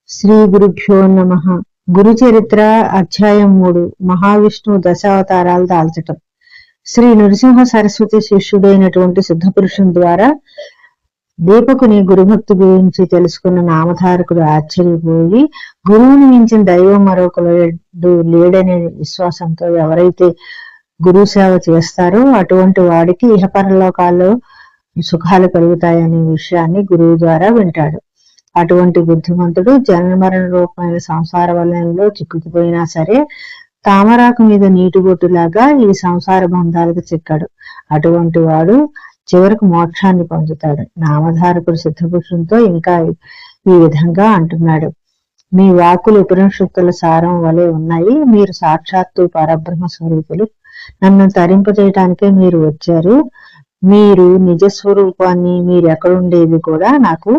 శ్రీ గురుభ్యో నమ. గురు చరిత్ర అధ్యాయం 3. మహావిష్ణువు దశావతారాలు దాల్చటం. శ్రీ నృసింహ సరస్వతి శిష్యుడైనటువంటి సిద్ధపురుషుని ద్వారా దీపకుని గురుభక్తి గురించి తెలుసుకున్న నామధారకుడు ఆశ్చర్యపోయి, గురువుని మించిన దైవం మరొకడు లేడనే విశ్వాసంతో ఎవరైతే గురు సేవ చేస్తారో అటువంటి వాడికి ఇహపరలోకాల్లో సుఖాలు కలుగుతాయనే విషయాన్ని గురువు ద్వారా వింటాడు. అటువంటి బుద్ధిమంతుడు జన్మరణ రూపమైన సంసార వలయంలో చిక్కుకుపోయినా సరే తామరాకు మీద నీటి బొట్టులాగా ఈ సంసార బంధాలకు చిక్కాడు. అటువంటి వాడు చివరకు మోక్షాన్ని పొందుతాడు. నామధారకుడు సిద్ధపురుషునితో ఇంకా ఈ విధంగా అంటున్నాడు: మీ వాక్కులు ఉపనిషత్తుల సారం వలె ఉన్నాయి. మీరు సాక్షాత్తు పరబ్రహ్మ స్వరూపులు. నన్ను తరింపజేయటానికే మీరు వచ్చారు. మీరు నిజస్వరూపాన్ని, మీరు ఎక్కడుండేది కూడా నాకు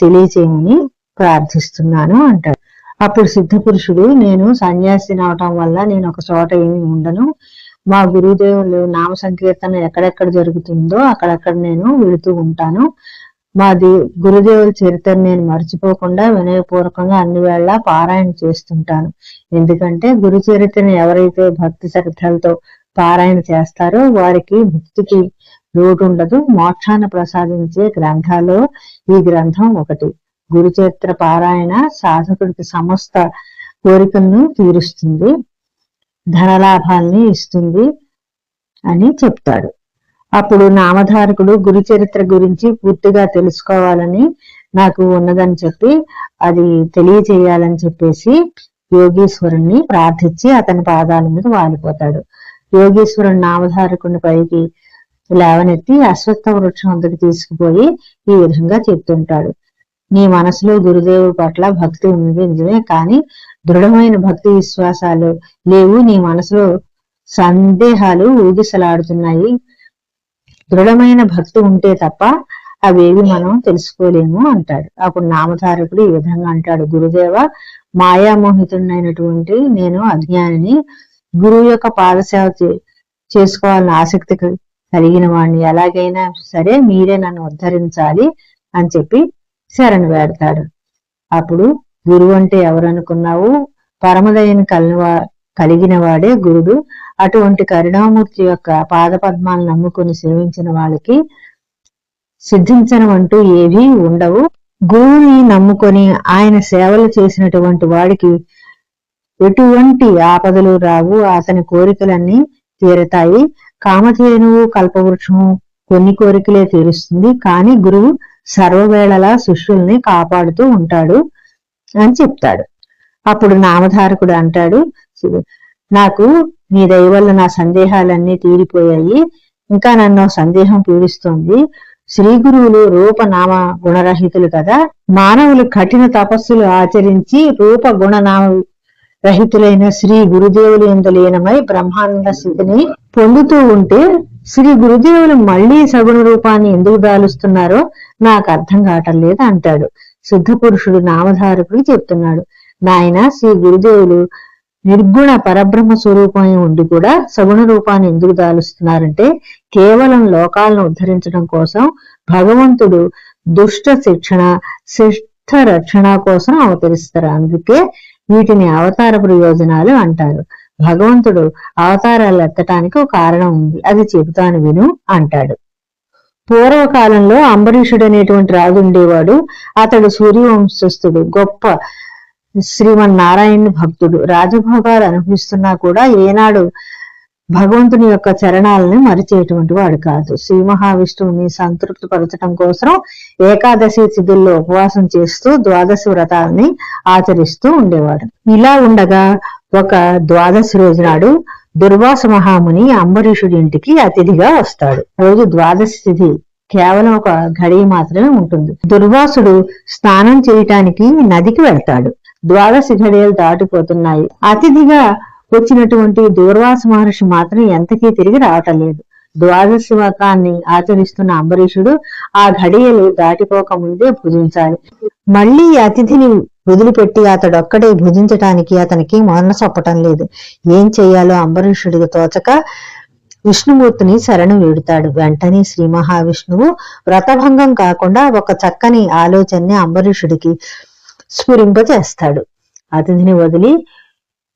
తెలియచేయమని ప్రార్థిస్తున్నాను అంటాడు. అప్పుడు సిద్ధపురుషుడు, నేను సన్యాసిని అవటం వల్ల నేను ఒక చోట ఏమి ఉండను. మా గురుదేవులు నామ సంకీర్తన ఎక్కడెక్కడ జరుగుతుందో అక్కడక్కడ నేను వెళుతూ ఉంటాను. మా గురుదేవుల చరిత్ర నేను మర్చిపోకుండా వినయపూర్వకంగా అన్ని వేళ పారాయణ చేస్తుంటాను. ఎందుకంటే గురు చరిత్రను ఎవరైతే భక్తి శ్రద్ధలతో పారాయణ చేస్తారో వారికి భక్తికి లోటు ఉండదు. మోక్షాన్ని ప్రసాదించే గ్రంథాల్లో ఈ గ్రంథం ఒకటి. గురు చరిత్ర పారాయణ సాధకుడికి సమస్త కోరికలను తీరుస్తుంది, ధనలాభాల్ని ఇస్తుంది అని చెప్తాడు. అప్పుడు నామధారకుడు గురు చరిత్ర గురించి పూర్తిగా తెలుసుకోవాలని నాకు ఉన్నదని చెప్పి అది తెలియచేయాలని చెప్పేసి యోగీశ్వరుణ్ణి ప్రార్థించి అతని పాదాల మీద వాలిపోతాడు. యోగీశ్వరుడు నామధారకుని పైకి లేవనెత్తి అశ్వత్థ వృక్షం అంతకు తీసుకుపోయి ఈ విధంగా చెప్తుంటాడు: నీ మనసులో గురుదేవుడి పట్ల భక్తి ఉంది నిజమే, కానీ దృఢమైన భక్తి విశ్వాసాలు లేవు. నీ మనసులో సందేహాలు ఊగిసలాడుతున్నాయి. దృఢమైన భక్తి ఉంటే తప్ప అవేవి మనం తెలుసుకోలేము అంటాడు. అప్పుడు నామధారకుడు ఈ విధంగా అంటాడు: గురుదేవ, మాయామోహితుడైనటువంటి నేను అజ్ఞానిని. గురువు యొక్క పాదసేవ చేసుకోవాలని ఆసక్తి కలిగిన వాడిని. ఎలాగైనా సరే మీరే నన్ను ఉద్ధరించాలి అని చెప్పి శరణు వేడతాడు. అప్పుడు గురువు అంటే ఎవరనుకున్నావు? పరమదయని కలిగిన వాడే గురుడు. అటువంటి కరుణామూర్తి యొక్క పాదపద్మాలను నమ్ముకుని సేవించిన వాళ్ళకి సిద్ధించనవంటూ ఏవీ ఉండవు. గురువుని నమ్ముకొని ఆయన సేవలు చేసినటువంటి వాడికి ఎటువంటి ఆపదలు రావు. అతని కోరికలన్నీ తీరతాయి. కామధేనువు కల్పవృక్షము కొన్ని కోరికలే తీరుస్తుంది, కానీ గురువు సర్వవేళలా శిష్యుల్ని కాపాడుతూ ఉంటాడు అని చెప్తాడు. అప్పుడు నామధారకుడు అంటాడు: నాకు నీ దయ వల్ల నా సందేహాలన్నీ తీరిపోయాయి. ఇంకా నన్ను సందేహం పీడిస్తోంది. శ్రీ గురువులు రూపనామ గుణరహితులు కదా. మానవులు కఠిన తపస్సులు ఆచరించి రూప గుణనామ రహితులైన శ్రీ గురుదేవులు యందు లీనమై బ్రహ్మానంద స్థితిని పొందుతూ ఉంటే శ్రీ గురుదేవులు మళ్లీ సగుణ రూపాన్ని ఎందుకు దాలుస్తున్నారో నాకు అర్థం కావటం లేదు అంటాడు. సిద్ధపురుషుడు నామధారకుడు చెప్తున్నాడు: నాయన, శ్రీ గురుదేవులు నిర్గుణ పరబ్రహ్మ స్వరూపమై ఉండి కూడా సగుణ రూపాన్ని ఎందుకు దాలుస్తున్నారంటే కేవలం లోకాలను ఉద్ధరించడం కోసం భగవంతుడు దుష్ట శిక్షణ, శిష్ట రక్షణ కోసం అవతరిస్తారు. అందుకే వీటిని అవతార ప్రయోజనాలు అంటారు. భగవంతుడు అవతారాలు ఎత్తటానికి ఒక కారణం ఉంది, అది చెబుతాను విను అంటాడు. పూర్వకాలంలో అంబరీషుడు అనేటువంటి రాజు ఉండేవాడు. అతడు సూర్యవంశస్థుడు, గొప్ప శ్రీమన్నారాయణ భక్తుడు. రాజభోగాలు అనుభవిస్తున్నా కూడా ఏనాడు భగవంతుని యొక్క చరణాలను మరిచేటువంటి వాడు కాదు. శ్రీ మహావిష్ణువుని సంతృప్తి పరచడం కోసం ఏకాదశి తిథుల్లో ఉపవాసం చేస్తూ ద్వాదశి వ్రతాలని ఆచరిస్తూ ఉండేవాడు. ఇలా ఉండగా ఒక ద్వాదశి రోజు నాడు దుర్వాస మహాముని అంబరీషుడి ఇంటికి అతిథిగా వస్తాడు. రోజు ద్వాదశి తిథి కేవలం ఒక గడియ మాత్రమే ఉంటుంది. దుర్వాసుడు స్నానం చేయటానికి నదికి వెళ్తాడు. ద్వాదశి ఘడియలు దాటిపోతున్నాయి. అతిథిగా వచ్చినటువంటి దూర్వాస మహర్షి మాత్రం ఎంతకీ తిరిగి రావటం లేదు. ద్వాదశి వ్రతాన్ని ఆచరిస్తున్న అంబరీషుడు ఆ ఘడియలు దాటిపోక ముందే భుజించాలి. మళ్లీ అతిథిని వదిలిపెట్టి అతడొక్కడే భుజించటానికి అతనికి మనసొప్పటం లేదు. ఏం చెయ్యాలో అంబరీషుడికి తోచక విష్ణుమూర్తిని శరణు వేడుతాడు. వెంటనే శ్రీ మహావిష్ణువు వ్రతభంగం కాకుండా ఒక చక్కని ఆలోచనని అంబరీషుడికి స్ఫురింపచేస్తాడు. అతిథిని వదిలి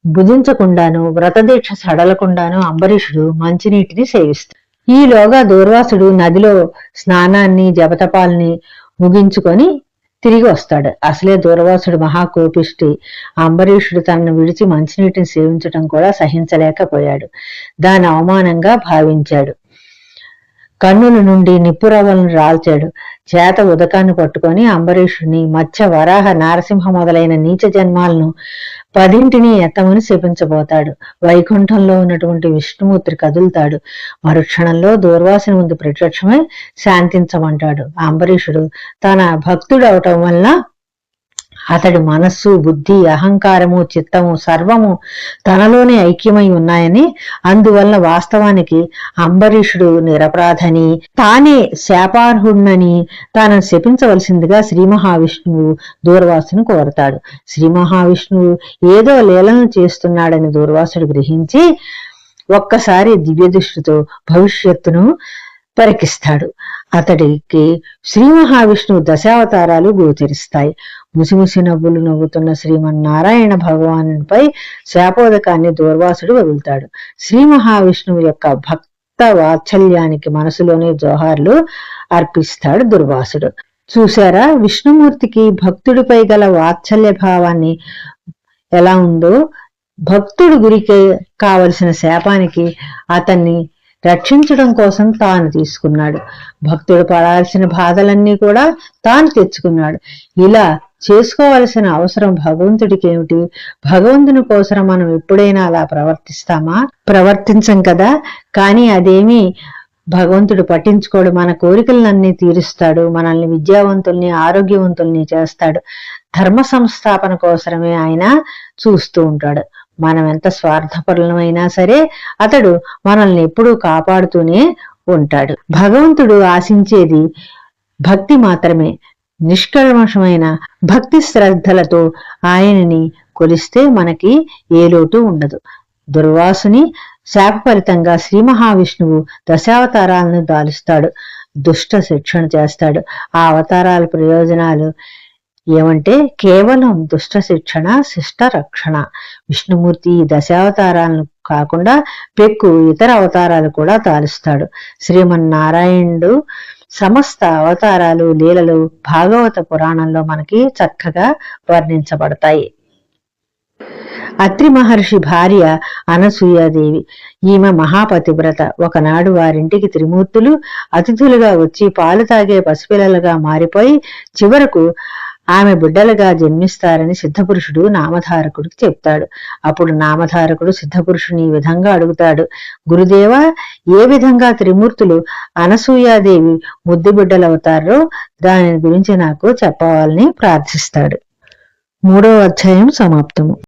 భుజించకుండాను వ్రతదీక్ష సడలకుండాను అంబరీషుడు మంచినీటిని సేవిస్తాడు. ఈలోగా దూర్వాసుడు నదిలో స్నానాన్ని జపతపాల్ని ముగించుకొని తిరిగి వస్తాడు. అసలే దూర్వాసుడు మహాకోపిష్టి. అంబరీషుడు తనను విడిచి మంచినీటిని సేవించడం కూడా సహించలేకపోయాడు. దాని అవమానంగా భావించాడు. కన్నుల నుండి నిప్పురవ్వలను రాల్చాడు. చేత ఉదకాన్ని పట్టుకొని అంబరీషుడిని మత్స్య వరాహ నారసింహ మొదలైన నీచ జన్మాలను 10 ఎత్తమని శపించబోతాడు. వైకుంఠంలో ఉన్నటువంటి విష్ణుమూర్తి కదులుతాడు. మరుక్షణంలో దూర్వాసుని ముందు ప్రత్యక్షమై శాంతించమంటాడు. అంబరీషుడు తన భక్తుడవటం వలన అతడి మనస్సు, బుద్ధి, అహంకారము, చిత్తము సర్వము తనలోనే ఐక్యమై ఉన్నాయని, అందువలన వాస్తవానికి అంబరీషుడు నిరపరాధని, తానే శాపార్హుణ్ణని తాను శపించవలసిందిగా శ్రీ మహావిష్ణువు దూర్వాసును కోరతాడు. శ్రీ మహావిష్ణువు ఏదో లీలను చేస్తున్నాడని దూర్వాసుడు గ్రహించి ఒక్కసారి దివ్య దృష్టితో భవిష్యత్తును పరికిస్తాడు. అతడికి శ్రీ మహావిష్ణువు దశావతారాలు గోచరిస్తాయి. ముసిముసి నవ్వులు నవ్వుతున్న శ్రీమన్నారాయణ భగవానుపై శాపోదకాన్ని దూర్వాసుడు వదులుతాడు. శ్రీ మహావిష్ణువు యొక్క భక్త వాత్సల్యానికి మనసులోనే జోహార్లు అర్పిస్తాడు దుర్వాసుడు. చూశారా, విష్ణుమూర్తికి భక్తుడిపై గల వాత్సల్య భావాన్ని ఎలా ఉందో. భక్తుడు గురికి కావలసిన శాపానికి అతన్ని రక్షించడం కోసం తాను తీసుకున్నాడు. భక్తుడు పడాల్సిన బాధలన్నీ కూడా తాను తెచ్చుకున్నాడు. ఇలా చేసుకోవలసిన అవసరం భగవంతుడికి ఏమిటి? భగవంతుని కోసం మనం ఎప్పుడైనా అలా ప్రవర్తిస్తామా? ప్రవర్తించం కదా. కానీ అదేమీ భగవంతుడు పట్టించుకోడు. మన కోరికలన్నీ తీరుస్తాడు. మనల్ని విద్యావంతుల్ని, ఆరోగ్యవంతుల్ని చేస్తాడు. ధర్మ సంస్థాపన కోసమే ఆయన చూస్తూ ఉంటాడు. మనం ఎంత స్వార్థపరులమైనా సరే అతడు మనల్ని ఎప్పుడూ కాపాడుతూనే ఉంటాడు. భగవంతుడు ఆశించేది భక్తి మాత్రమే. నిష్కల్మషమైన భక్తి శ్రద్ధలతో ఆయనని కొలిస్తే మనకి ఏ లోటు ఉండదు. దుర్వాసుని శాప ఫలితంగా శ్రీ మహావిష్ణువు దశావతారాలను దాలుస్తాడు. దుష్ట శిక్షణ చేస్తాడు. ఆ అవతారాల ప్రయోజనాలు ఏమంటే కేవలం దుష్ట శిక్షణ, శిష్ట రక్షణ. విష్ణుమూర్తి ఈ దశావతారాలను కాకుండా పెక్కు ఇతర అవతారాలు కూడా దాలుస్తాడు. శ్రీమన్నారాయణుడు సమస్త అవతారాలు, లీలలు భాగవత పురాణంలో మనకి చక్కగా వర్ణించబడతాయి. అత్రి మహర్షి భార్య అనసూయాదేవి. ఈమె మహాపతివ్రత. ఒకనాడు వారింటికి త్రిమూర్తులు అతిథులుగా వచ్చి పాలు తాగే పసిపిల్లలుగా మారిపోయి చివరకు ఆమె బిడ్డలుగా జన్మిస్తారని సిద్ధపురుషుడు నామధారకుడికి చెప్తాడు. అప్పుడు నామధారకుడు సిద్ధపురుషుని ఈ విధంగా అడుగుతాడు, గురుదేవ, ఏ విధంగా త్రిమూర్తులు అనసూయాదేవి ముద్దు బిడ్డలవుతారో దాని గురించి నాకు చెప్పవాలని ప్రార్థిస్తాడు. 3వ అధ్యాయం సమాప్తము.